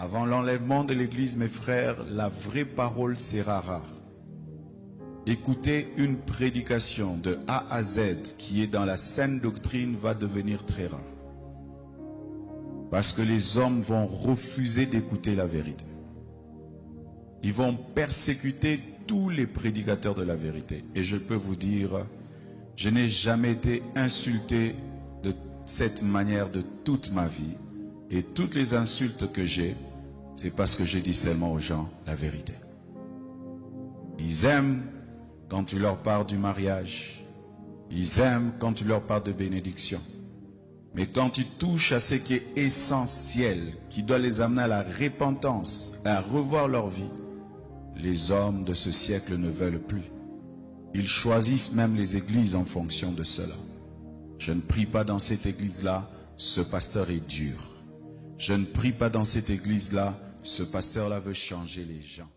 Avant l'enlèvement de l'Église, mes frères, la vraie parole sera rare. Écouter une prédication de A à Z qui est dans la saine doctrine va devenir très rare. Parce que les hommes vont refuser d'écouter la vérité. Ils vont persécuter tous les prédicateurs de la vérité. Et je peux vous dire, je n'ai jamais été insulté de cette manière de toute ma vie. Et toutes les insultes que j'ai, c'est parce que je dis seulement aux gens la vérité. Ils aiment quand tu leur parles du mariage. Ils aiment quand tu leur parles de bénédiction. Mais quand tu touches à ce qui est essentiel, qui doit les amener à la repentance, à revoir leur vie, les hommes de ce siècle ne veulent plus. Ils choisissent même les églises en fonction de cela. Je ne prie pas dans cette église-là, ce pasteur est dur. Je ne prie pas dans cette église-là, ce pasteur-là veut changer les gens.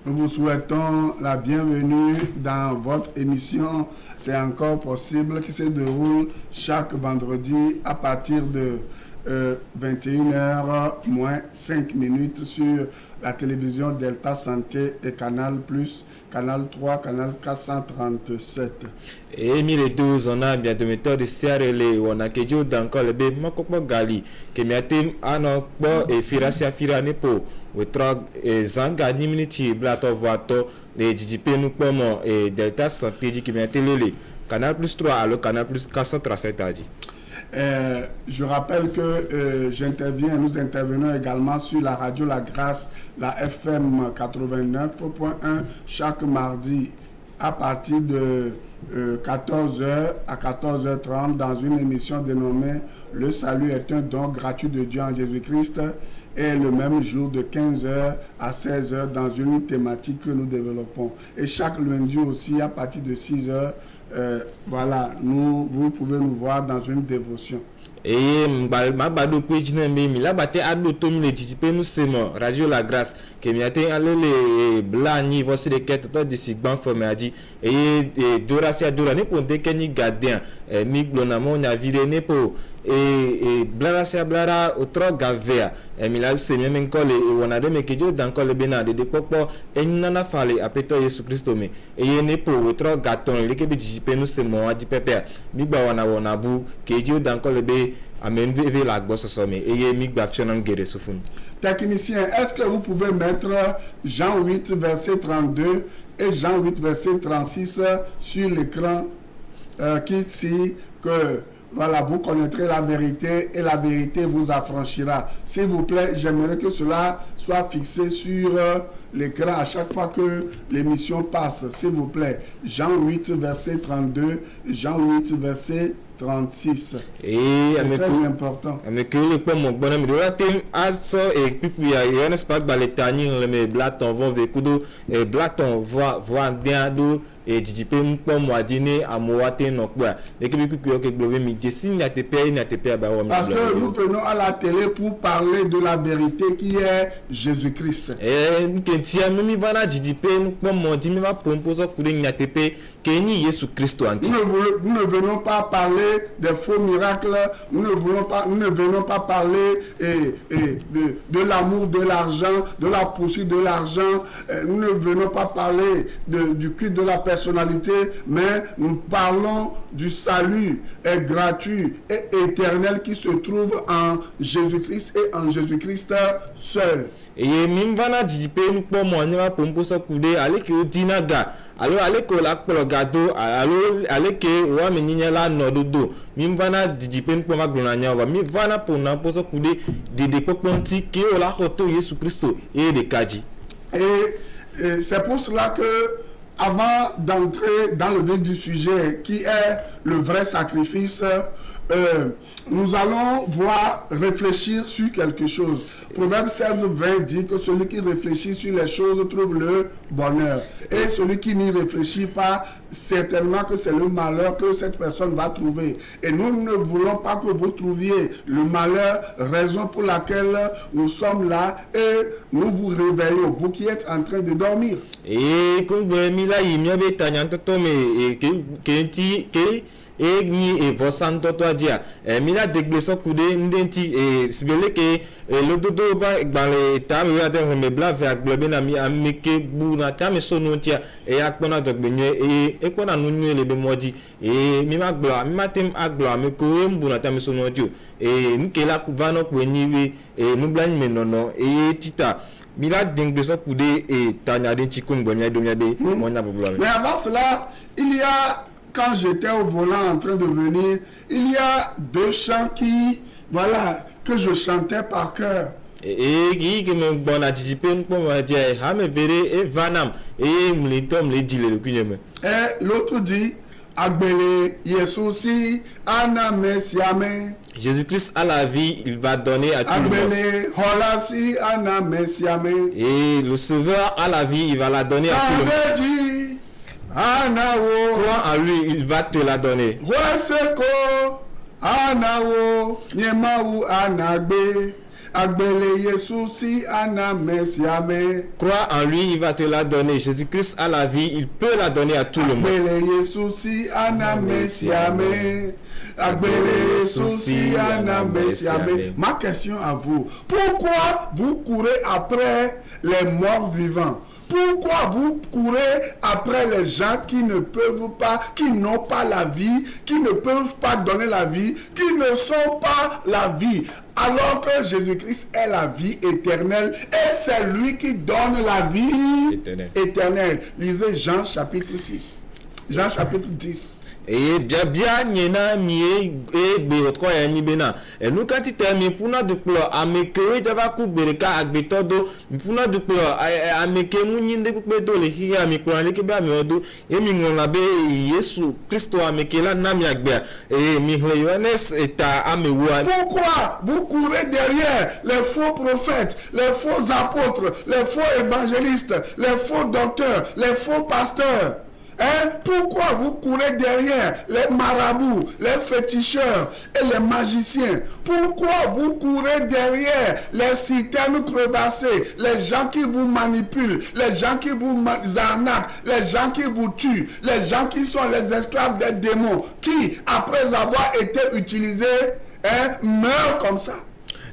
Nous vous souhaitons la bienvenue dans votre émission. C'est encore possible qui se déroule chaque vendredi à partir de 21h moins 5 minutes sur la télévision Delta Santé et Canal+, Canal 3, Canal 437. Et 12 on a bien de méthode de CRL on a que dans le bé makopo gali que miatem ano bo et firasia firane po we trog et zanga 10 minutes blato voato les DJP nous pomo et Delta Santé qui miatelele Canal+ 3 alors Canal+ 437 a dit. Je rappelle que nous intervenons également sur la radio La Grâce, la FM 89.1 chaque mardi à partir de 14h à 14h30 dans une émission dénommée Le Salut est un don gratuit de Dieu en Jésus-Christ, et le même jour de 15h à 16h dans une thématique que nous développons. Et chaque lundi aussi à partir de 6h, vous pouvez nous voir dans une dévotion. Et ma bado page na mi la bate ado to mi le titipe nous semo radio La Grâce que mi ate alele blani voici de quête to de sigban forme a dit et dora si adora ne ponte keni gardien mi glona mo nya vire ne po et blara si blara otro gavea e mi la se même encore et wona de me kejo dans encore le benade de popo e nana fale apeto Yesu Christo me et ne po otro gaton le ke bi titipe nous semo a dit pepe mi gba wona bu kejo dans encore le be amen veve la gosse somme et mi gba fionan gere sofun. Technicien, est-ce que vous pouvez mettre Jean 8 verset 32 et Jean 8 verset 36 sur l'écran qui dit que voilà, vous connaîtrez la vérité et la vérité vous affranchira. S'il vous plaît, j'aimerais que cela soit fixé sur l'écran à chaque fois que l'émission passe. S'il vous plaît, Jean 8 verset 32, Jean 8 verset 36. Et c'est très important. Mais que le point mon bonhomme de la thème also et puis il y a un espace baletani le blaton vont vekudo et blaton voit bien do et DJP m'po moi dîner à moité non quoi et que que globe mi dessine na TP ba wa. Parce que nous venons à la télé pour parler de la vérité qui est Jésus-Christ. Et kentia mi vana DJP m'po moi dîner va proposer ku na TP Kenny Yesu Christo anti. Nous ne venons pas parler des faux miracles, nous ne venons pas parler de l'amour de l'argent, de la poursuite de l'argent, nous ne venons pas parler du culte de la personnalité, mais nous parlons du salut gratuit et éternel qui se trouve en Jésus-Christ et en Jésus-Christ seul. Et même vana DJP nous pas moi ne va proposer couler aller que dinaga. Alors allez que la gado alors allez que wa meninya la nododo mim vana didipen pour ma glonanya wa mi vana pour na poso couler de poponti que la photo Jésus Christ et de kaji. Et c'est pour cela que avant d'entrer dans le vif du sujet qui est le vrai sacrifice, nous allons réfléchir sur quelque chose. Proverbe 16:20 dit que celui qui réfléchit sur les choses trouve le bonheur. Et celui qui n'y réfléchit pas, certainement que c'est le malheur que cette personne va trouver. Et nous ne voulons pas que vous trouviez le malheur, raison pour laquelle nous sommes là et nous vous réveillons, vous qui êtes en train de dormir. Et comme là il m'y avait tanyant tome et que e ni e vosanto to dia mi la degle so kude ndenti e sibele ke lo dodo ba gbale ta mi wa de me bla ve aglobe na mi ameke bu na ta mi so no tia e akpona dogbe nwe e kpona no nwe le be modi e mi ma glo mi ma tem aglo mi ko e mbu na ta mi so no dio e nke la kubano ko niwe e nu bla mi nono e tita Mila dingue so kude et tanya den tikum gomia domiade mon problème. Mais avant cela, il y a quand j'étais au volant en train de venir, il y a deux chants que je chantais par cœur. Et qui me bon anticiper pour me dire ha me verre et vanam et mlitom le dit le kunyeme. Et l'autre dit Agbele Yesusi ana mesiame. Jésus-Christ a la vie, il va donner à tout le monde. Holasi ana mesiame. Et le Sauveur a la vie, il va la donner à tout le monde. Anawo. Crois en lui, il va te la donner. Weseko anawo nyemawu anagbe. Agbele Yesusi ana mesiame. Crois en lui, il va te la donner. Jésus-Christ a la vie, il peut la donner à tout le monde. Agbele Yesusi ana mesiame. Agbele Yesusi ana mesiame. Ma question à vous, pourquoi vous courez après les morts vivants? Pourquoi vous courez après les gens qui ne peuvent pas, qui n'ont pas la vie, qui ne peuvent pas donner la vie, qui ne sont pas la vie? Alors que Jésus-Christ est la vie éternelle et c'est lui qui donne la vie éternelle. Lisez Jean chapitre 6. Jean chapitre 10. Et bien nyena mie e be otro ya ni bena e nu kanti te mi puna duplo ameke de ba ku bereka agbetodo mi puna duplo ameke mu nyinde ku pe do le hiya mi puna le ke ba mi odo e mi ngona be Yesu Kristo ameke la na mi agbe e mi ho Yohanes eta amewa. Pourquoi vous courez derrière les faux prophètes, les faux apôtres, les faux évangélistes, les faux docteurs, les faux pasteurs? Pourquoi vous courez derrière les marabouts, les féticheurs et les magiciens? Pourquoi vous courez derrière les citernes crevassées, les gens qui vous manipulent, les gens qui vous arnaquent, les gens qui vous tuent, les gens qui sont les esclaves des démons, qui, après avoir été utilisés, meurent comme ça?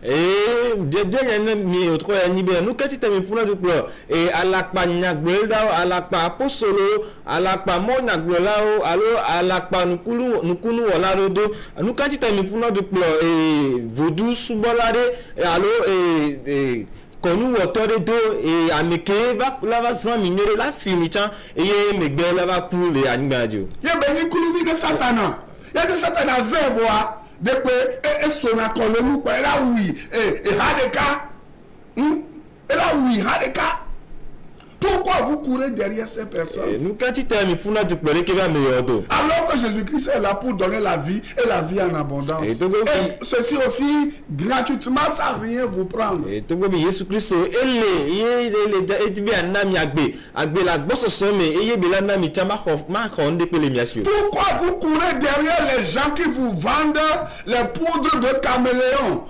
Et bien mi otro ya ni be nu kati tami puna du plo e alakpa nyagbelda alakpa apostolo alakpa mo nyagbela o alo alakpa nukunu wala rodo nu kati tami puna du plo e vodu subolade alo e konu wotore do e ameke va la va san minere la fimicha e megbe la va kule anigbajo ye beni kulu ni satana ya de satana zeboa depuis et son accord nous par là oui et Hadeka et là oui Hadeka. Pourquoi vous courez derrière ces personnes? Nous quand tu t'es mis pour nous pleurer que va meilleur dos. Alors que Jésus-Christ est là pour donner la vie et la vie en abondance. Et ceci aussi gratuitement sans rien vous prendre. Et tout comme Jésus-Christ il bien nami agbe la bosse somme et bela nami chama honde pele miasio. Pourquoi vous courez derrière les gens qui vous vendent les poudres de caméléon?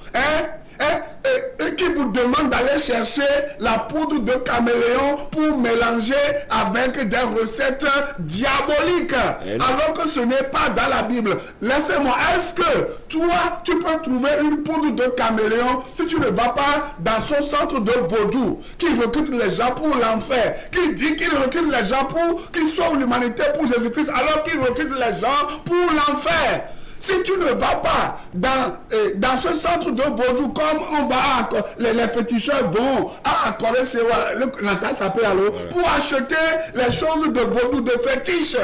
Et qui vous demande d'aller chercher la poudre de caméléon pour mélanger avec des recettes diaboliques, alors que ce n'est pas dans la Bible. Laissez-moi, est-ce que toi, tu peux trouver une poudre de caméléon si tu ne vas pas dans son centre de vaudou, qui recrute les gens pour l'enfer, qui dit qu'il recrute les gens pour qu'ils sauvent l'humanité pour Jésus-Christ, alors qu'il recrute les gens pour l'enfer? Si tu ne vas pas dans ce centre de vaudou, comme on va les féticheurs vont à accorder pour acheter les choses de vaudou, de fétiche,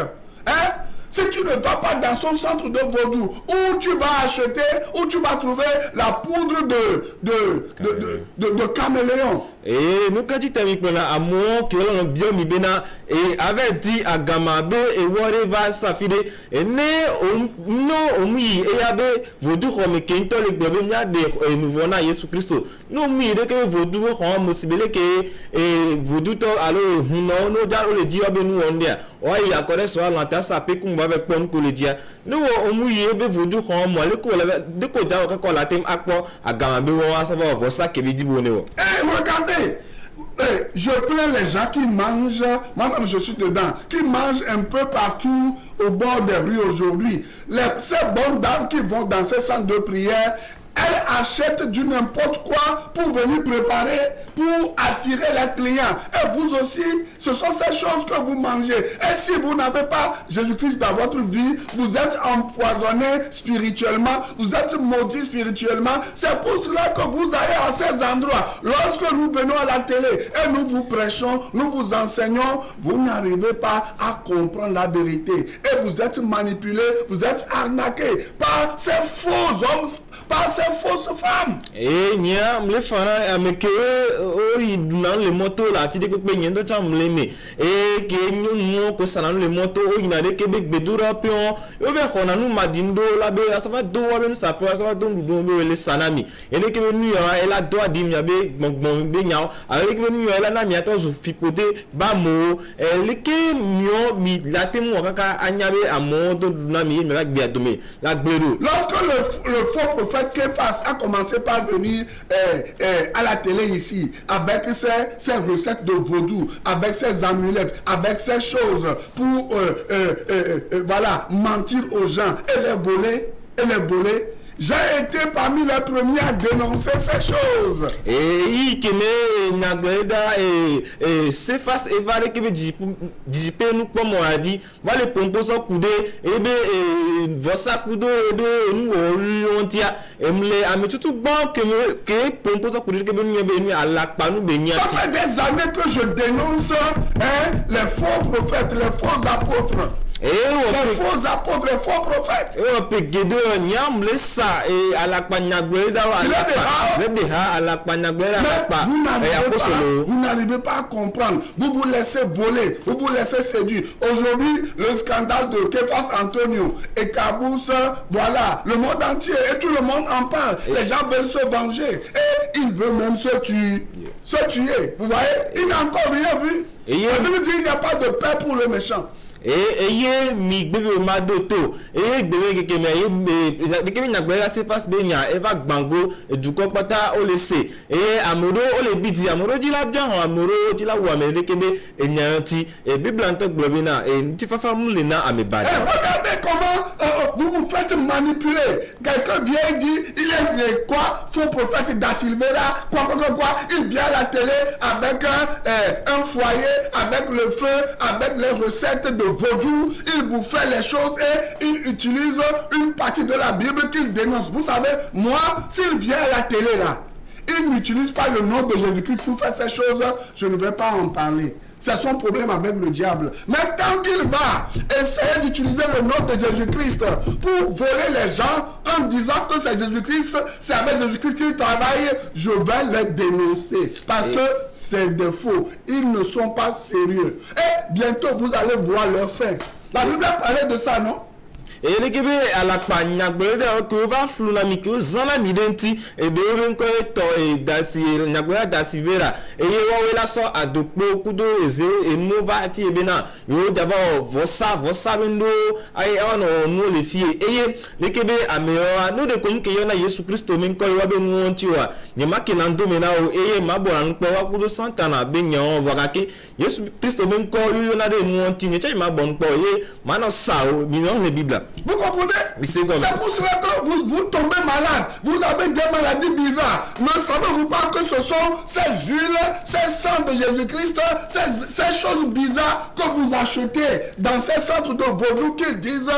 si tu ne vas pas dans son centre de vaudou, où tu vas acheter, où tu vas trouver la poudre de caméléon. Et nous quand tu t'as mis pour la amour que l'on bien mis bena et avait dit à Gamabe et whatever ça fide et no omi et avait vaudou comme kento le globe nya de nouveau na Jésus Christ no mi de que vaudou comme possible que et vaudou to alors no jaro le dit obe nous on dia o ya kore so lanta ça pe kun ba be pon ko le dia no omi e be vaudou comme mo le ko de ko jaro ka ko la tem akpo à Gamabe wa ça va ça que bi di boné wo. Regardez, je plains les gens qui mangent, moi-même je suis dedans, qui mangent un peu partout au bord des rues aujourd'hui. Ces bonnes dames qui vont dans ces centres de prière, elles achètent du n'importe quoi pour venir préparer, pour attirer les clients. Et vous aussi, ce sont ces choses que vous mangez. Et si vous n'avez pas Jésus-Christ dans votre vie, vous êtes empoisonné spirituellement, vous êtes maudit spirituellement. C'est pour cela que vous allez à ces endroits. Lorsque nous venons à la télé et nous vous prêchons, nous vous enseignons, vous n'arrivez pas à comprendre la vérité. Et vous êtes manipulé, vous êtes arnaqué par ces faux hommes, par ces fausses femmes. Et nia mle fana ameke o iduna le moto la fide pe nyendo cha mleme e ke nyu ko sana le moto o ina de kebe bedura pion o ve kona nu madindo la be asava do wa be sa pe asava do ndu be le sanami e le kebe nu ya ela do adim ya be gbongbon be nya ale kebe nu ya ela na mi ato zo fipote ba mo e le ke mio mi la temu kaka anyabe amodo na mi me la gbe adome la gbero. Lorsque le faux prophète Képhas a commencé par venir à la télé ici avec ses recettes de vaudou, avec ses amulettes, avec ses choses pour voilà, mentir aux gens et les voler. J'ai été parmi les premiers à dénoncer ces choses. Et il qui met Nagreda et c'est face et va qui veut dire nous comme on a dit, va les pompos au coudé et ben vossa coudo de nous on tient et me les amis tout bon que pompos au coudé que nous à la panou bénia. Ça fait des années que je dénonce les faux prophètes, les faux apôtres. Les faux apôtres, les faux prophètes. Et on peut guider nyam le ça et à la panyagreda à la panyagreda vous n'arrivez pas à comprendre. Vous vous laissez voler, vous vous laissez séduire. Aujourd'hui, le scandale de Képhas Antonio et Kabous, voilà, le monde entier et tout le monde en parle. Les gens veulent se venger et ils veulent même se tuer. Vous voyez, il n'a encore rien vu. La Bible dit qu'il n'y a pas de paix pour le méchant. Et mi bébé madoto et bébé que me que na gbera se passe benya eva gbango du ko pata o laisser et amoro o le bidi amoro di la bien amoro di la wa me que be enyanti et bible en tant globina et ti fafa mu le na amebada. Regardez comment vous vous faites manipuler. Quelqu'un vient dire il est quoi faux prophète da Silveira quoi il vient à la télé avec un foyer avec le feu avec les recettes de vaudou, il vous fait les choses et il utilise une partie de la Bible qu'il dénonce. Vous savez, moi, s'il vient à la télé là, il n'utilise pas le nom de Jésus-Christ pour faire ces choses, je ne vais pas en parler. C'est son problème avec le diable. Mais tant qu'il va essayer d'utiliser le nom de Jésus-Christ pour voler les gens en disant que c'est Jésus-Christ, c'est avec Jésus-Christ qu'il travaille, je vais les dénoncer. Parce que c'est des faux. Ils ne sont pas sérieux. Et bientôt, vous allez voir leur fin. La Bible a parlé de ça, non? Et les Québé à la panyagreda que va fluna miko zana midenti et de renko et dasi nyagreda dasi vera et yo la so adokpo kudo eze et nova fi bena yo d'abord vossa bendo ay on no les filles et les Québé a meilleur nous de comme que yona Jésus Christ men ko wa be mu ontiwa ni makina ndomena o et mabora nko wa kudo santana benya on voka ke Jésus Christ men ko yona de mu onti ni cha mabon ko ye mano sa o million de Bible. Vous comprenez? C'est pour cela que vous tombez malade. Vous avez des maladies bizarres. Ne savez-vous pas que ce sont ces huiles, ces sangs de Jésus-Christ, ces choses bizarres que vous achetez dans ces centres de vaudou qu'ils disent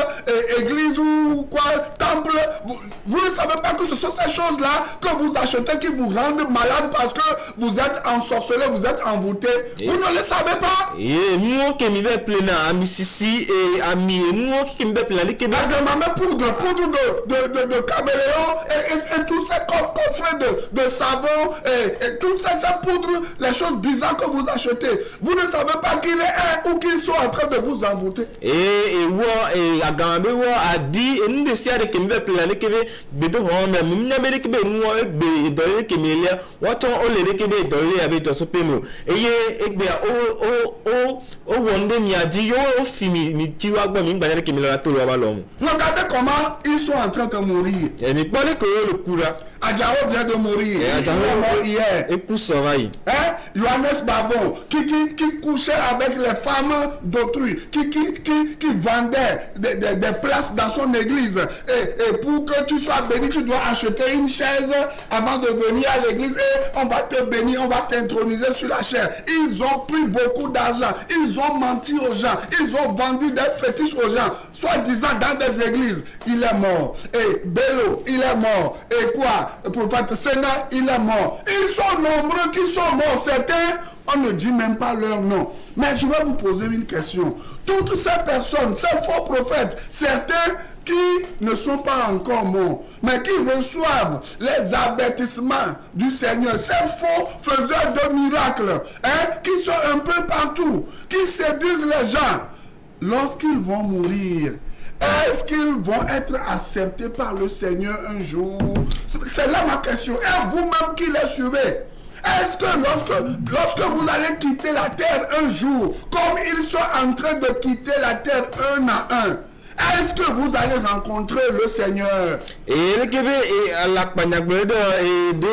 église ou quoi, temple. Vous ne savez pas que ce sont ces choses-là que vous achetez qui vous rendent malade parce que vous êtes ensorcelé, vous êtes envoûté. Vous ne le savez pas? Et nous qui me fait plein à Mississi et à nous qui me fait plein de poudre de caméléon et tous ces coffrets de savon et toutes ces poudres, les choses bizarres que vous achetez. Vous ne savez pas qu'il est ou qu'ils sont en train de vous envoûter. Et à Gambe a dit et nous décidons que nous allons planer que nous allons nous n'avons que nous allons donner que nous allons les récupérer donner avec toi ce paiement. Et bien au wonder ni a dit au fini ni tu vas pas me dire que nous allons tout le ballon. Regardez comment ils sont en train de mourir. Et mais pas que le courant. Adjao vient de mourir. Et Il est mort hier. Écoute ça va y. Hein? Johannes Bavon, qui couchait avec les femmes d'autrui, qui vendait des places dans son église. Et pour que tu sois béni, tu dois acheter une chaise avant de venir à l'église et on va te bénir, on va t'introniser sur la chaise. Ils ont pris beaucoup d'argent, ils ont menti aux gens, ils ont vendu des fétiches aux gens, soi-disant dans des églises. Il est mort. Et Bello, il est mort. Et quoi? Le prophète Sénat, il est mort. Ils sont nombreux qui sont morts. Certains, on ne dit même pas leur nom. Mais je vais vous poser une question. Toutes ces personnes, ces faux prophètes, certains qui ne sont pas encore morts, mais qui reçoivent les avertissements du Seigneur, ces faux faiseurs de miracles, qui sont un peu partout, qui séduisent les gens, lorsqu'ils vont mourir, est-ce qu'ils vont être acceptés par le Seigneur un jour? C'est là ma question. Et vous-même qui les suivez, est-ce que lorsque vous allez quitter la terre un jour, comme ils sont en train de quitter la terre un à un, est-ce que vous allez rencontrer le Seigneur? Et le Québec et la Panyagbedo et de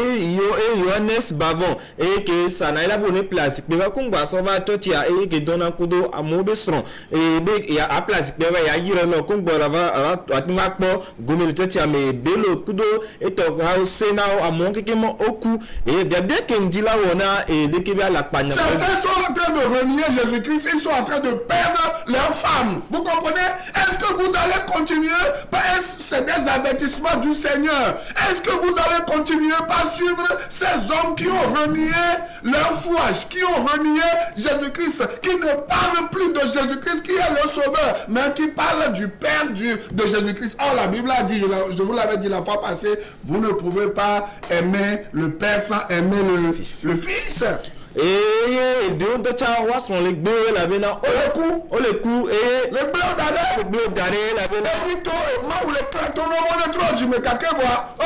Johannes Bavon et que ça n'a pas bonne place. Mais va qu'on va sauver tout ya et que donne un coup d'eau à mauvais son et il y a à place. Mais il y a yirano qu'on va avoir à Timakbo Gomel Totia mais Bello coup d'eau et au Sénat à mon qui au cou et bien qu'on dit là on a et le Québec à la Panyagbedo. Certains sont en train de renier Jésus-Christ, ils sont en train de perdre leurs femmes. Vous comprenez? Est-ce que vous allez continuer par c'est des avertissements du Seigneur? Est-ce que vous allez continuer par suivre ces hommes qui ont renié leur foi, qui ont renié Jésus-Christ, qui ne parlent plus de Jésus-Christ qui est le Sauveur, mais qui parlent du Père de Jésus-Christ? Oh, la Bible a dit, je vous l'avais dit la fois passée, vous ne pouvez pas aimer le Père sans aimer le Fils. Et de on t'a was on les deux la bena on le coup et le bleu d'arrêt la bena dit moi ou le plateau on est trop du me kakeboa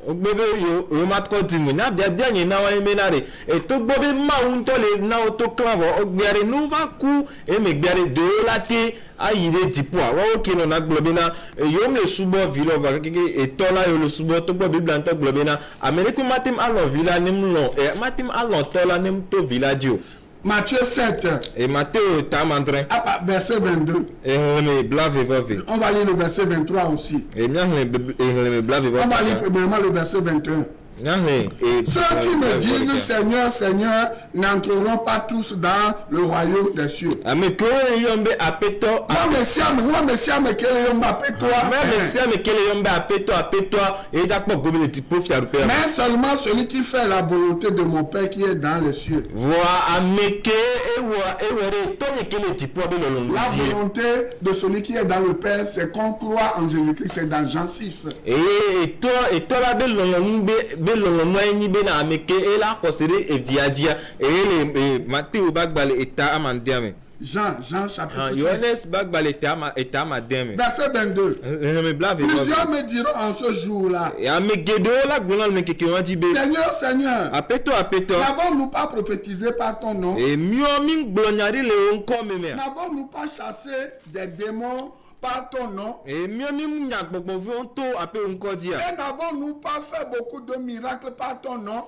bébé yo mat ko dimu na bia ni na wa menare e to bobe ma un to le na to clavo o gbere no va ku e me gbere de la te ayire dipo wa o kino na globina yo me subo vilo va keke e to la yo le subo to bo bible anto globina ameriku matim alo villa nim lo e matim alo to la nim to villadio. Matthieu 7. Et Matthieu Tamandrin. Verset 22. Et on va lire le verset 23 aussi. Et on va lire premièrement le verset 21. Ceux qui me disent Seigneur, Seigneur, n'entreront pas tous dans le royaume des cieux. Mais seulement celui qui fait la volonté de mon Père qui est dans les cieux. La volonté de celui qui est dans le Père, c'est qu'on croit en Jésus-Christ, c'est dans Jean 6. Jean chapitre 6. Verset 22. Plusieurs me diront en ce jour-là, Seigneur, Seigneur, n'avons-nous pas prophétisé par ton nom? N'avons-nous pas chassé des démons par ton nom? Et n'avons-nous pas fait beaucoup de miracles par ton nom?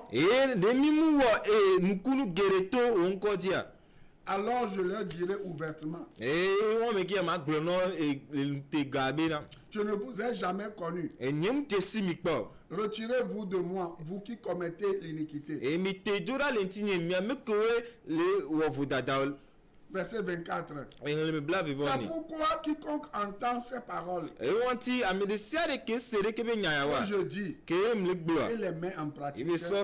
Alors je leur dirai ouvertement, je ne vous ai jamais connu. Retirez-vous de moi, vous qui commettez l'iniquité. Verset 24. C'est pourquoi quiconque entend ces paroles, et je dis, et les met en pratique, sera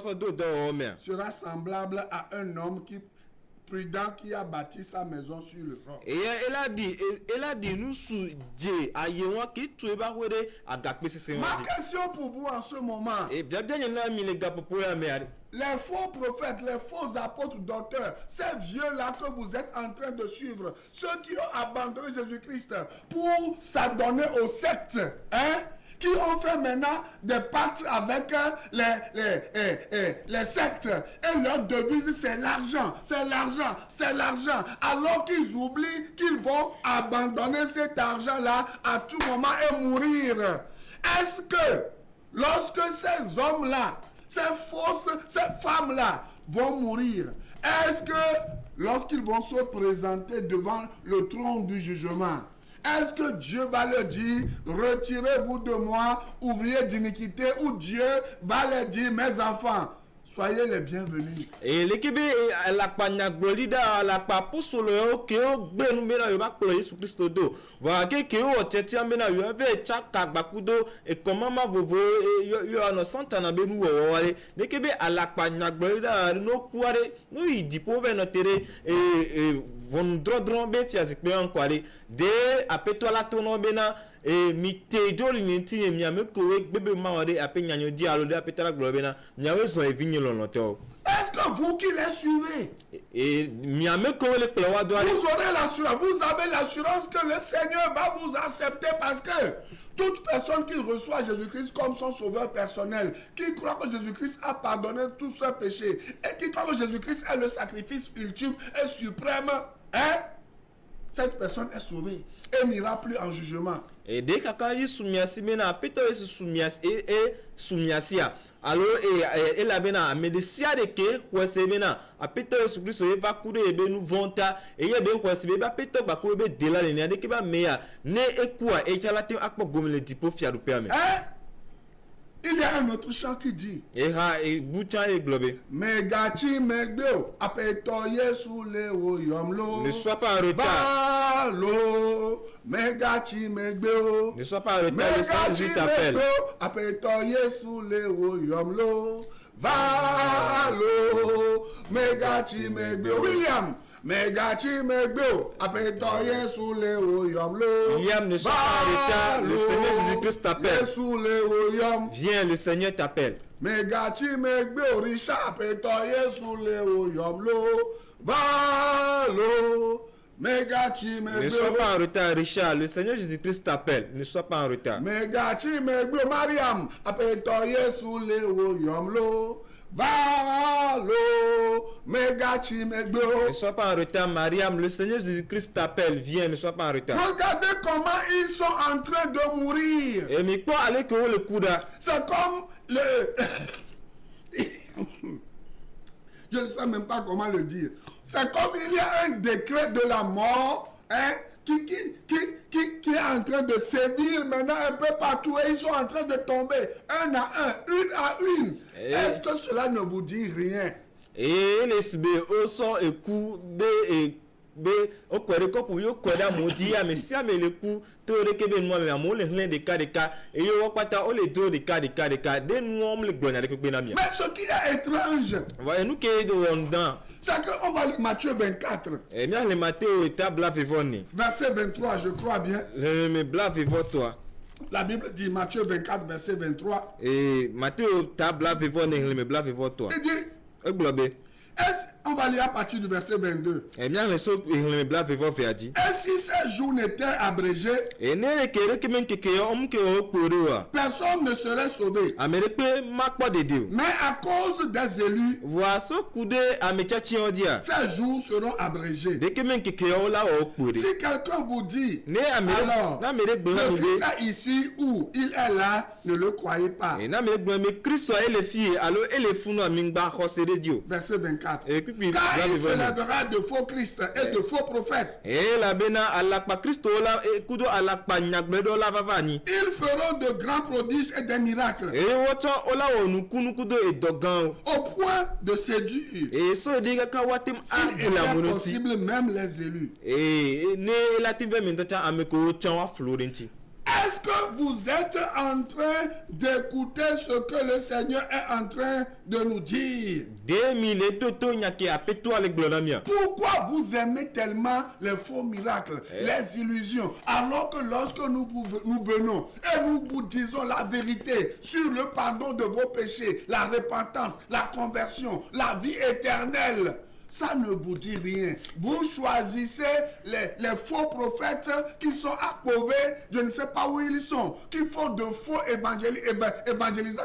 semblable à un homme prudent qui a bâti sa maison sur le roc. Et elle a dit nous sous Dieu ayant qui tu es pas à gagner ces ma question pour vous en ce moment, et bien les faux prophètes, les faux apôtres, docteurs, ces vieux-là que vous êtes en train de suivre, ceux qui ont abandonné Jésus-Christ pour s'adonner aux sectes, qui ont fait maintenant des pactes avec les sectes. Et leur devise, c'est l'argent, c'est l'argent, c'est l'argent. Alors qu'ils oublient qu'ils vont abandonner cet argent-là à tout moment et mourir. Est-ce que lorsque ces hommes-là, ces femmes-là vont mourir, est-ce que lorsqu'ils vont se présenter devant le trône du jugement, est-ce que Dieu va leur dire, retirez-vous de moi, ouvriers d'iniquité, ou Dieu va leur dire, mes enfants, soyez les bienvenus. Et l'équipe la panya glorida la papo solo ke o gbenu mena yo ba plo Yesu Kristo do wa ke o tete mena yo be chaka gbakudo e komama vovo yo no santa na be nu wo wale l'équipe la panya glorida no kuare no idipo be no tere von drodron be fiasi pe ankwale de apeto la tono bena mi te joli nti mi ame ko we bebe ma wade apenyanyo di alo de apetala globena nyawe so evinye lonoto. Est-ce que vous qui les suivez, vous aurez l'assurance, vous avez l'assurance que le Seigneur va vous accepter parce que toute personne qui reçoit Jésus-Christ comme son sauveur personnel, qui croit que Jésus-Christ a pardonné tous ses péchés et qui croit que Jésus-Christ est le sacrifice ultime et suprême, cette personne est sauvée et n'ira plus en jugement. Et dès que il soumiasi bena peto est soumiasi et soumiasia alors et la bena medesia de ke kwese bena apeto Yesu Kristo e va kudo e be nu vonta e ye be kwese be ba peto ba ko be dela le ne de ke ba meya ne ekua e chala te akpo gomele dipo fiaru pe ame. Il y a un autre chant qui dit Megachi megdo apeto Yesu le wo yomlo. Ne sois pas en retard. Balo megachi megdo. Ne sois pas en retard, le Seigneur t'appelle. Apeto Yesu le wo yomlo. Balo megachi megdo. William Megachi megdo apeto Yesu le wo yomlo. William, ne sois pas en retard, le Seigneur Jésus-Christ t'appelle. Yesu le wo yom. Viens, le Seigneur t'appelle. Megachi megdo risha apeto Yesu le wo yomlo. Balo Megachi megdo. Ne sois pas en retard, Richard, le Seigneur Jésus-Christ t'appelle. Ne sois pas en retard. Megachi megdo Mariam apeto Yesu le wo yomlo. Valo, Megachi megdo. Ne sois pas en retard, Mariam. Le Seigneur Jésus-Christ t'appelle. Viens, ne sois pas en retard. Regardez comment ils sont en train de mourir. Et mais quoi aller que le couda? C'est comme le. Je ne sais même pas comment le dire. C'est comme il y a un décret de la mort, qui est en train de sévir maintenant un peu partout et ils sont en train de tomber un à un, une à une. Est-ce que cela ne vous dit rien? Et les SB sont écou be o kwere ko pu yo kweda modi ya mesia me le ku to re ke be no me amol le de ka et yo pata o le do de ka de no le glonia de pe na mi. Mais ce qui est étrange, voyez nous que de wondan, c'est que on va lire Matthieu 24. Et bien le Matthieu est table vivoni. Verset 23, je crois bien. Me bla vivo toi. La Bible dit Matthieu 24 verset 23. Et Matthieu table vivoni me bla vivo toi. Il dit globe. On va lire à partir du verset 22. Et bien le so me bla vivo fait dit. Et si ces jours n'étaient abrégés, et ne kere ke men ke om ke o poroa, personne ne serait sauvé. Amérique makwa de Dieu. Mais à cause des élus, voici coude amechachi odia. Ces jours seront abrégés. De ke men ke o la o pore. Si quelqu'un vous dit, ne alors, na Amérique le Christ est ici ou il est là, ne le croyez pas. Et na Amérique mais Christ est les filles alors et les funu amingba khosere Dieu. Verset 24. Car il se lèvera de faux Christ et de faux prophètes. Et la bena alakpa Christo la e kudo alakpa nyagbedo la vavani. Ils feront de grands prodiges et des miracles. Et woto ola onukunu kudo e dogan. Au point de séduire. Et so diga ka watim s'il est possible même les élus. Et ne la tibe minta ameko chanwa florenti. Est-ce que vous êtes en train d'écouter ce que le Seigneur est en train de nous dire? Pourquoi vous aimez tellement les faux miracles, les illusions, alors que lorsque nous venons et nous vous disons la vérité sur le pardon de vos péchés, la repentance, la conversion, la vie éternelle, ça ne vous dit rien. Vous choisissez les faux prophètes qui sont appauvés, je ne sais pas où ils sont, qui font de faux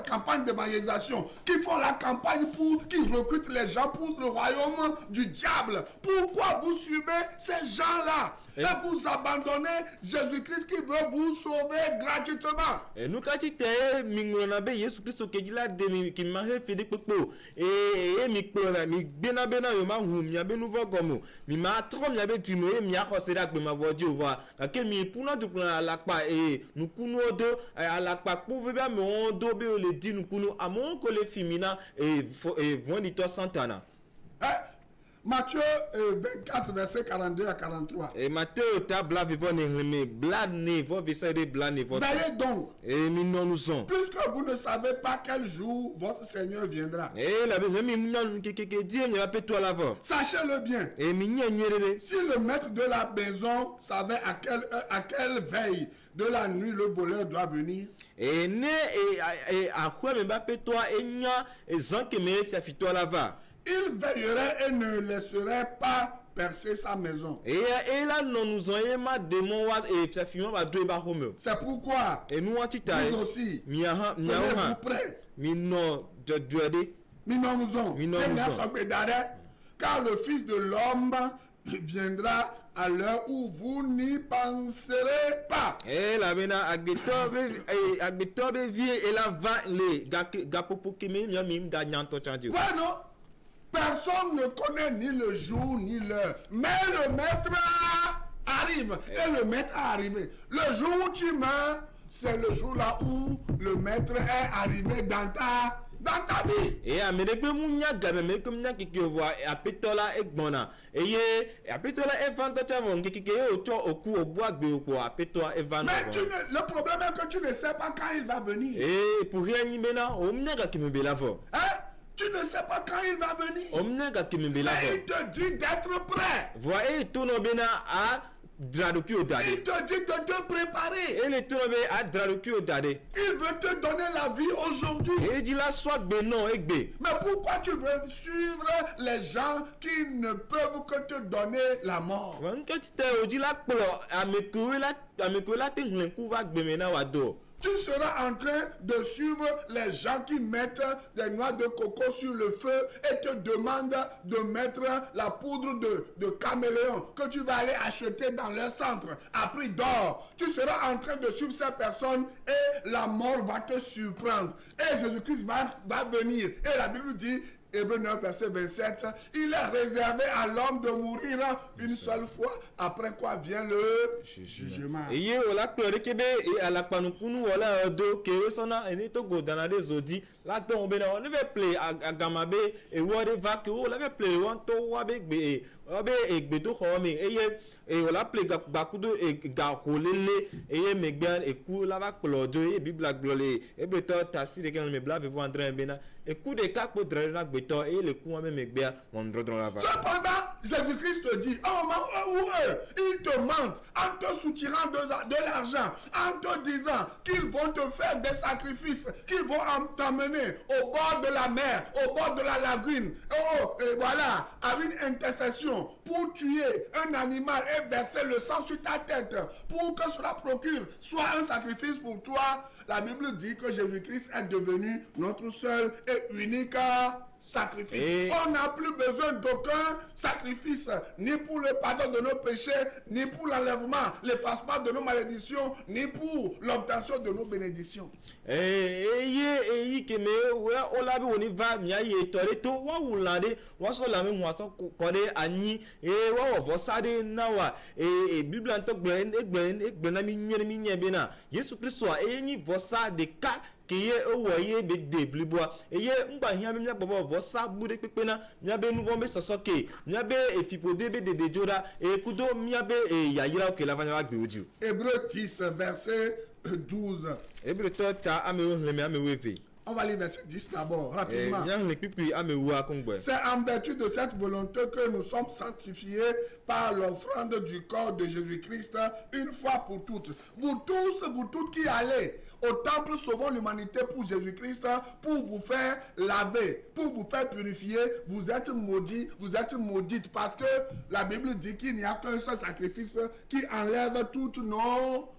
campagnes d'évangélisation, qui font la campagne qui recrutent les gens pour le royaume du diable. Pourquoi vous suivez ces gens-là et vous abandonnez Jésus-Christ qui veut vous sauver gratuitement? Et nous quand tu t'es minglonabe Jésus-Christ qui l'a demi qui m'a fait des popo et mi plona mi bena yo ma hu mi abe nouveau comme mi ma trop mi abe timo e mi akosera pe ma vodio voir que mi puna du plan la pa et nous kuno do à la pa pour bien me on do be le dit nous kuno amon ko le femina et vont dit toi Santana. Matthieu 24, verset 42 à 43. Et Matthieu, ta blâme vivant ne blâme ne vos visage de blâme ne votre. Veillez donc. Et nous sommes. Puisque vous ne savez pas quel jour votre Seigneur viendra. Et la même qui dit ne va pas toi l'avant. Sachez-le bien. Et si le maître de la maison savait à quelle veille de la nuit le voleur doit venir. Et ne et à quoi me va pas toi et nya et zan que me fait toi là-bas. Il veillerait et ne laisserait pas percer sa maison. Et là, nous avons ma démon et ça finit par deux baromeux. C'est pourquoi et nous vous aussi, tenez-vous prêts. Car le Fils de l'homme viendra à l'heure où vous n'y penserez pas. Et la bena agbetobe vie et la va les gapopo qui me mim gagnanto chandio. Bueno. Personne ne connaît ni le jour ni l'heure. Mais le maître arrive. Et le maître est arrivé. Le jour où tu meurs, c'est le jour là où le maître est arrivé dans ta vie. Et à mesure mounya gabe mais comme nya qui voit a petola egbona et a petola evanta chavon qui au cou au bois gbe au a petola evanta. Mais le problème est que tu ne sais pas quand il va venir. Et pour rien ni mena o mnega qui me belavo. Tu ne sais pas quand il va venir. Mais il te dit d'être prêt. Voyez, tout le bien à Dradoku Dade. Il te dit de te préparer. Et le tout le bien à Dradoku Dade. Il veut te donner la vie aujourd'hui. Et il dit la soit benon et bé. Mais pourquoi tu veux suivre les gens qui ne peuvent que te donner la mort? Quand tu t'es dit la plo, à me courir la t'es va bémena wado. Tu seras en train de suivre les gens qui mettent des noix de coco sur le feu et te demandent de mettre la poudre de caméléon que tu vas aller acheter dans leur centre à prix d'or. Tu seras en train de suivre ces personnes et la mort va te surprendre. Et Jésus-Christ va venir. Et la Bible dit, Hébreux 9, verset 27, il est réservé à l'homme de mourir une seule fois, après quoi vient le jugement. Et la pleure kebe et à la panukunu wala do ke sona eni to go dans les odi la tombe na on veut play à gamabe et wore va que on veut play on to wabe gbe to khomi et on la play bakudo et ga holele et megban et ku la va clodo et bible glole et beto tasi de kan me bla ve vendre bena et coup de cap pour drena beto et le coup même megba on redon la va. Cependant, Jésus-Christ te dit, au moment où ils te mentent en te soutirant de l'argent, en te disant qu'ils vont te faire des sacrifices, qu'ils vont t'emmener au bord de la mer, au bord de la lagune, et voilà, à une intercession pour tuer un animal et verser le sang sur ta tête, pour que cela procure soit un sacrifice pour toi. La Bible dit que Jésus-Christ est devenu notre seul et unique sacrifice. On n'a plus besoin d'aucun sacrifice, ni pour le pardon de nos péchés, ni pour l'enlèvement, l'effacement de nos malédictions, ni pour l'obtention de nos bénédictions. qui est au voyer de déblibois et y mba hia me bobo vosa bude pepena nyabe nouveau me sosoke nyabe efipode be de jora et kudo miabe e yayira ke la vanya gbeoju. Hébreux 10 verset 12. Hébreux ta ame le me ame wefe. On va lire verset 10 d'abord, rapidement. C'est en vertu de cette volonté que nous sommes sanctifiés par l'offrande du corps de Jésus-Christ une fois pour toutes. Vous tous, vous toutes qui allez au temple sauvant l'humanité pour Jésus-Christ, pour vous faire laver, pour vous faire purifier, vous êtes maudits, vous êtes maudites, parce que la Bible dit qu'il n'y a qu'un seul sacrifice qui enlève toutes nos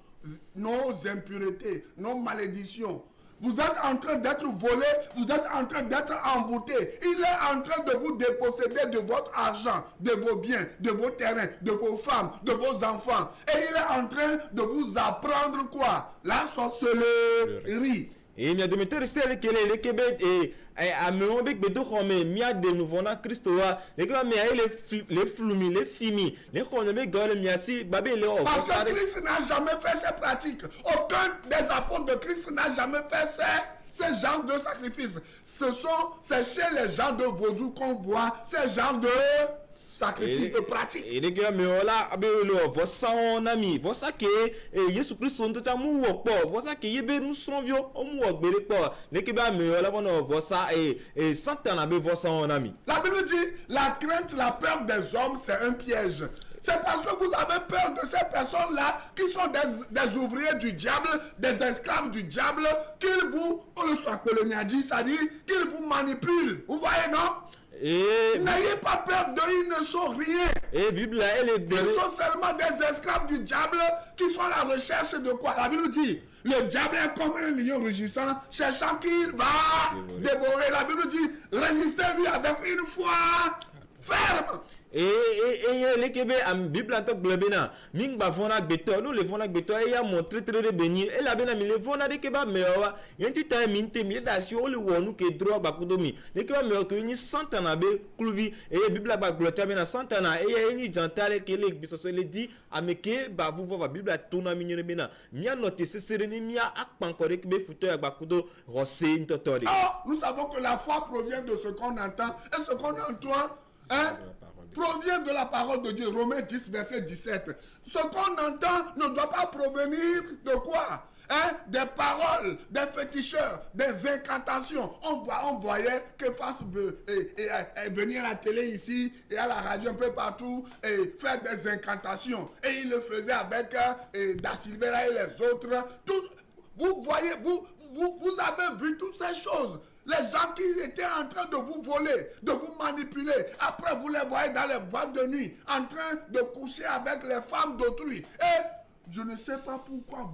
impuretés, nos malédictions. Vous êtes en train d'être volé, vous êtes en train d'être envoûté. Il est en train de vous déposséder de votre argent, de vos biens, de vos terrains, de vos femmes, de vos enfants. Et il est en train de vous apprendre quoi? La sorcellerie. Et il y a des méthodes les Québec et à me avec des hommes mia de nouveau na Christo les gars mais les flumi les fimi les connais gars mia si babé les parce que Christ n'a jamais fait ces pratiques. Aucun des apôtres de Christ n'a jamais fait ces genres de sacrifices. C'est chez les gens de vaudou qu'on voit ces genres de sacrifice de pratique. Et les gars, mais là, voici son ami, voici que Jésus Christ sont déjà mouillés pas, voici que Yébé nous sommes vieux, on mouille pas. Les gars, mais là, on voit ça et Satan a voici son ami. La Bible dit, la crainte, la peur des hommes, c'est un piège. C'est parce que vous avez peur de ces personnes-là qui sont des ouvriers du diable, des esclaves du diable, qu'ils vous, on le soit colonial, ça dit, qu'ils vous manipulent. Vous voyez, non? N'ayez pas peur d'eux, ils ne sont rien. Ils sont seulement des esclaves du diable qui sont à la recherche de quoi? La Bible dit, le diable est comme un lion rugissant, cherchant qu'il va dévorer. La Bible dit, résistez-lui avec une foi ferme. Et les Québécois en Bible en tant que blabena ming ba vona beto nous les vona beto et a montré très béni et la bena mi les vona de Québécois mais yenti ta minte mi dasio le wonu ke droit ba kudomi les Québécois mais que ni santana be kluvi et Bible ba glota bena santana et ni jantale ke les biso le dit ameke ba vous va Bible tona mi nyere bena mi a noté ce sereni mi a akpankore ke be futo ya ba kudo rosé ntotori. Nous savons que la foi provient de ce qu'on entend et ce qu'on entend provient de la parole de Dieu. Romains 10, verset 17. Ce qu'on entend ne doit pas provenir de quoi? Des paroles, des féticheurs, des incantations. On voyait que face venir à la télé ici et à la radio un peu partout et faire des incantations. Et il le faisait avec Da Silveira et les autres. Vous voyez, vous avez vu toutes ces choses. Les gens qui étaient en train de vous voler, de vous manipuler. Après, vous les voyez dans les boîtes de nuit, en train de coucher avec les femmes d'autrui. Et je ne sais pas pourquoi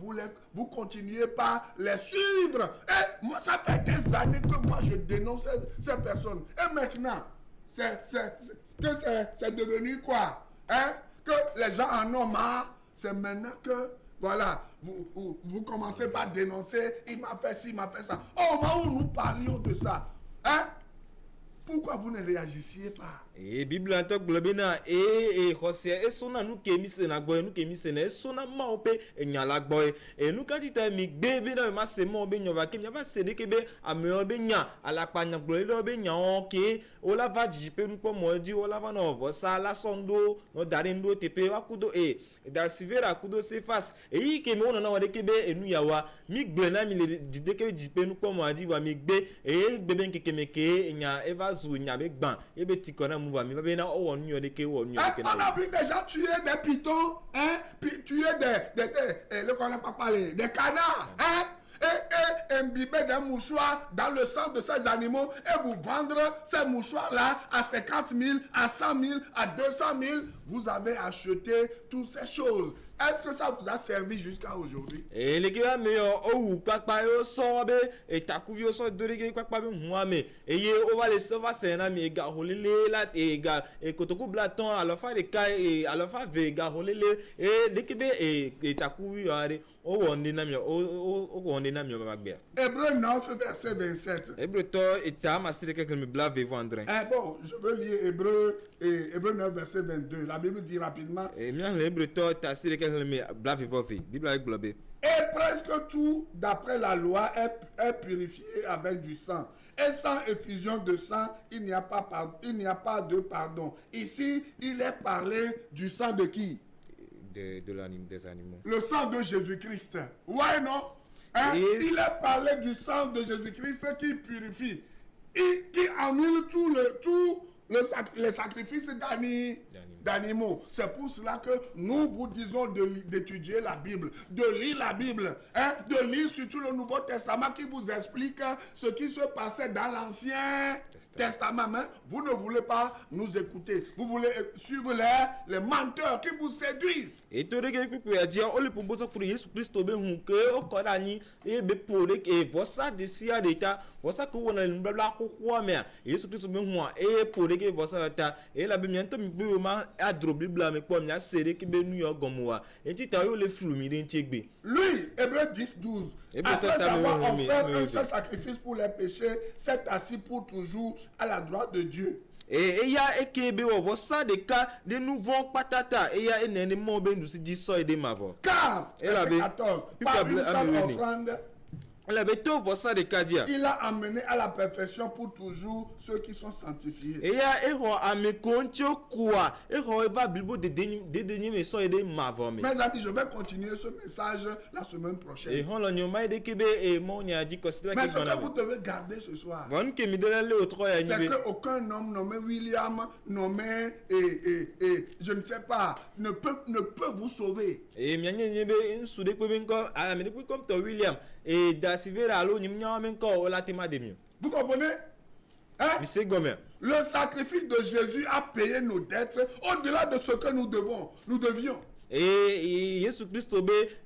vous continuez par les suivre. Et moi, ça fait des années que moi, je dénonce ces personnes. Et maintenant, c'est devenu quoi? Que les gens en ont marre. C'est maintenant que... Voilà, vous commencez par dénoncer, il m'a fait ci, il m'a fait ça. Au moment où nous parlions de ça, pourquoi vous ne réagissiez pas? Et Bible en tant que globina et José et sona nous kemi sena boy nous kemi sena sona maope et nyala boy et nous quand il t'a mis bébé dans ma c'est mon ben va kemi va c'est que be a me be nya à la panya globina be nya OK o la va jipe nous pour moi dit o la va no vo ça la sondo no darindo tepe wa kudo e da sivera kudo se face et il kemi on na wa de kebe et nous yawa mi glena mi le de que jipe nous pour moi dit wa mi gbe et bébé kemeke nya eva zu nya be gban e be tikona. On a vu des gens tuer des pitons, tuer des canards, et imbiber des mouchoirs dans le sang de ces animaux et vous vendre ces mouchoirs-là à 50 000, à 100 000, à 200 000. Vous avez acheté toutes ces choses. Est-ce que ça vous a servi jusqu'à aujourd'hui? Et les gars, mais papa yo sobe et takuvio so de les papa mais et on va les sauver c'est un ami gars rolele là et gars et kotoko blaton à la fin des cas et à la fin vega rolele et l'équipe et takuvio are on est nami on est nami magbe. Hébreux 9 verset 27. Hébreux to et ta master que me blave vendre. Bon, je veux lire Hébreux 9 verset 22. La Bible dit rapidement. Et bien Hébreux to ta série que me blave vovi. Bible avec globé. Et presque tout, d'après la loi, est purifié avec du sang. Et sans effusion de sang, il n'y a pas de pardon. Ici, il est parlé du sang de qui? Des animaux. Le sang de Jésus-Christ. Ouais, non? Hein? Et- Il a parlé du sang de Jésus-Christ qui purifie, et qui annule les sacrifices d'animaux. C'est pour cela que nous vous disons d'étudier la Bible, de lire la Bible, hein, de lire surtout le Nouveau Testament qui vous explique ce qui se passait dans l'Ancien Testament. Mais vous ne voulez pas nous écouter. Vous voulez suivre les menteurs qui vous séduisent. Et tout le monde a dit, on le propose pour Jésus Christ, be hunke, o kodani, et be pole, et vossa de sia d'état, vossa que on a une blabla quoi, mais Jésus Christ be hun, et pole, que vossa ta, et la bientôt me peut a drobi blâme, quoi, mais c'est que be New York Gomoa, et tu as eu le flou, mais t'es Lui, Hébreux 10, 12, après avoir offert un seul sacrifice pour les péchés, s'est assis pour toujours à la droite de Dieu. Et il y a ekebe o vossa de cas de nouveau patata et il y a un moment ben nous se dit ça et des mavo. Car, verset 14, par une seule offrande, La beto vossa de kadia. il a amené à la perfection pour toujours ceux qui sont sanctifiés. Et il y a ero ame kontio quoi. Ero va bibo de dernier mais ça et des mavo mais. Mes amis, je vais continuer ce message la semaine Et prochaine. on l'a nyoma de kebe et mon a dit considère Mais que ce que vous devez garder ce soir, bon que mi donne le autre ya c'est ni. qu'aucun homme nommé William, nommé je ne sais pas, ne peut vous sauver. Et mi nyanye be insude ko ben ko a mi ko comme to William et da sivera alo ni nyama ko o la tema de mi. Vous comprenez? Hein? Mi se gomer. Le sacrifice de Jésus a payé nos dettes au-delà de ce que nous devions. Et Jésus Christ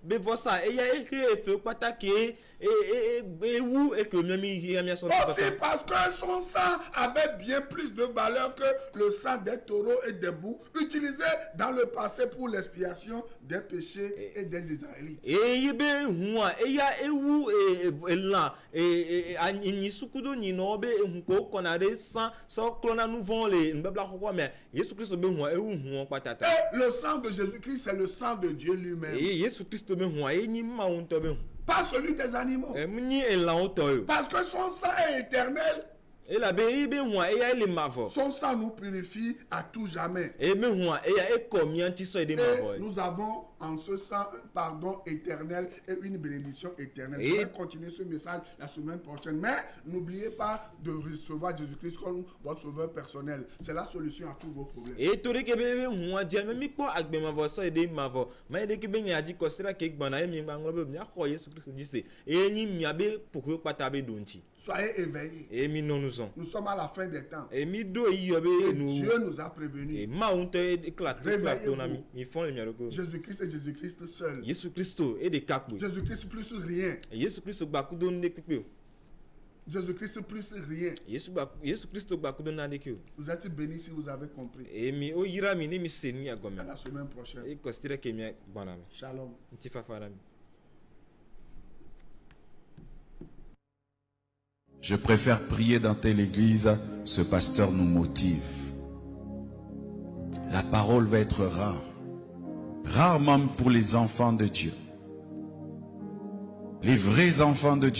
be vossa et ya fait pataki et où et que même il y a son Aussi parce que son sang avait bien plus de valeur que le sang des taureaux et des boucs utilisés dans le passé pour l'expiation des péchés et des Israélites. et yebe huwa et ya ewu et là et ni sukudo ni no be hunko konare sang so klona nous vont les mbabla ko mais Jésus Christ be huwa ewu huwa patata Et le sang de Jésus-Christ, c'est le sang de Dieu lui-même. et Jésus Christ be huwa et ni ma unto be Pas celui des animaux. ni et la auto Parce que son sang est éternel. et la be huwa et ya le mavo Son sang nous purifie à tout jamais. et me huwa et ya e combien ti so de mavo Et nous avons en ce sang un pardon éternel et une bénédiction éternelle. Et- Je vais continuer ce message la semaine prochaine. Mais n'oubliez pas de recevoir Jésus-Christ comme votre sauveur personnel. C'est la solution à tous vos problèmes. et to de ke be huwa dia me mi po agbe mavo so de mavo ma de ke be nya di ko sira ke gbana e mi ngba be mi akọ Yesu Christ di se e ni mi abe poko pata be donti Soyez éveillés. e mi no nous son Nous sommes à la fin des temps. e mi do yi obe Et nous Dieu nous a prévenus. e ma unto e éclate Réveillez-vous. na mi font le miaroko Jésus-Christ et Jésus-Christ seul. Yesu Christo e de kakpo Jésus-Christ plus rien. Yesu Christo gba kudo ne pipe Jésus-Christ plus rien. Yesu Christo gba kudo na de ki Vous êtes bénis si vous avez compris. e mi o yira mi ne mi se ni agome À la semaine prochaine. e ko stira ke mi gbana mi Shalom. nti fafara mi. Je préfère prier dans telle église, ce pasteur nous motive. La parole va être rare. Rare même pour les enfants de Dieu. Les vrais enfants de Dieu.